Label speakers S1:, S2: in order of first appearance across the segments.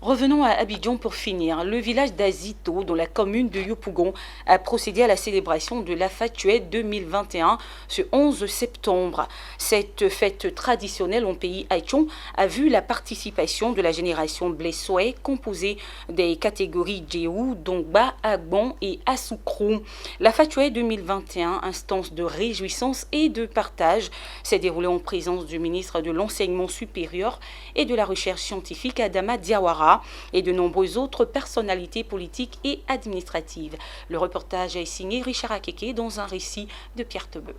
S1: Revenons à Abidjan pour finir. Le village d'Azito, dans la commune de Yopougon, a procédé à la célébration de la Fatuet 2021 ce 11 septembre. Cette fête traditionnelle en pays haïtien a vu la participation de la génération Blessoué, composée des catégories Djéou, Dongba, Agbon et Assoukrou. La Fatuet 2021, instance de réjouissance et de partage, s'est déroulée en présence du ministre de l'Enseignement supérieur et de la Recherche scientifique Adama Diawara et de nombreuses autres personnalités politiques et administratives. Le reportage est signé Richard Akeke dans un récit de Pierre Tebeu.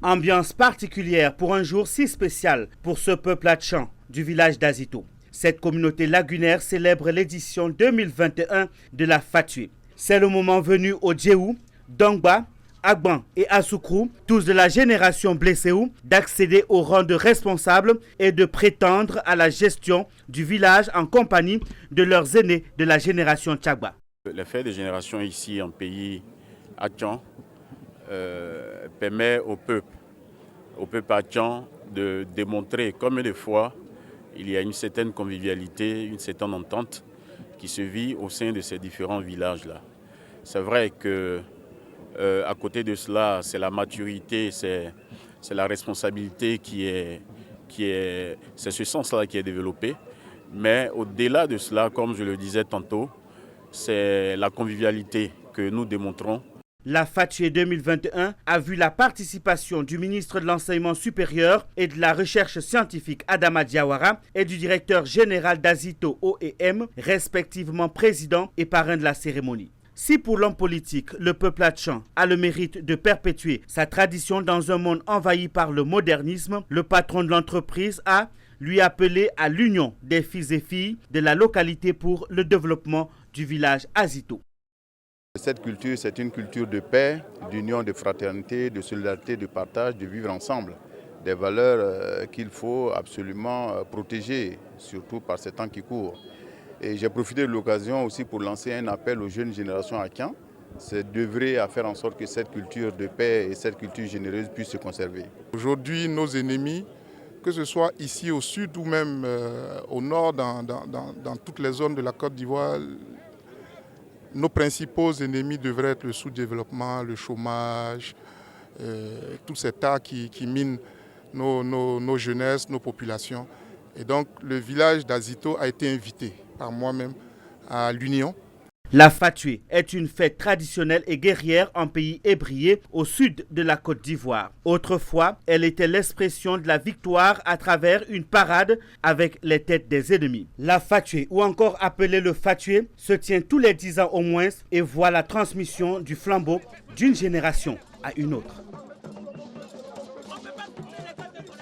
S2: Ambiance particulière pour un jour si spécial pour ce peuple hatchan du village d'Azito. Cette communauté lagunaire célèbre l'édition 2021 de la Fatuet. C'est le moment venu au Djéou, Dongba, Agban et Assoukrou, tous de la génération Blesséou, d'accéder au rang de responsable et de prétendre à la gestion du village en compagnie de leurs aînés de la génération Tchagba.
S3: Le fait de génération ici en pays hatchan permet au peuple hatchan de démontrer combien de fois il y a une certaine convivialité, une certaine entente qui se vit au sein de ces différents villages-là. C'est vrai que à côté de cela, c'est la maturité, c'est la responsabilité c'est ce sens-là qui est développé. Mais au-delà de cela, comme je le disais tantôt, c'est la convivialité que nous démontrons.
S2: La Fatuet 2021 a vu la participation du ministre de l'Enseignement supérieur et de la Recherche scientifique Adama Diawara et du directeur général d'Azito OEM, respectivement président et parrain de la cérémonie. Si pour l'homme politique, le peuple hatchan a le mérite de perpétuer sa tradition dans un monde envahi par le modernisme, le patron de l'entreprise a lui appelé à l'union des fils et filles de la localité pour le développement du village Azito.
S4: Cette culture, c'est une culture de paix, d'union, de fraternité, de solidarité, de partage, de vivre ensemble. Des valeurs qu'il faut absolument protéger, surtout par ces temps qui courent. Et j'ai profité de l'occasion aussi pour lancer un appel aux jeunes générations hatchan. C'est d'œuvrer à faire en sorte que cette culture de paix et cette culture généreuse puissent se conserver.
S5: Aujourd'hui, nos ennemis, que ce soit ici au sud ou même au nord, dans toutes les zones de la Côte d'Ivoire, nos principaux ennemis devraient être le sous-développement, le chômage, tous ces tas qui minent nos jeunesses, nos populations. Et donc le village d'Azito a été invité par moi-même à l'Union.
S2: La Fatuet est une fête traditionnelle et guerrière en pays ébrié au sud de la Côte d'Ivoire. Autrefois, elle était l'expression de la victoire à travers une parade avec les têtes des ennemis. La Fatuet, ou encore appelée le Fatuet, se tient tous les 10 ans au moins et voit la transmission du flambeau d'une génération à une autre.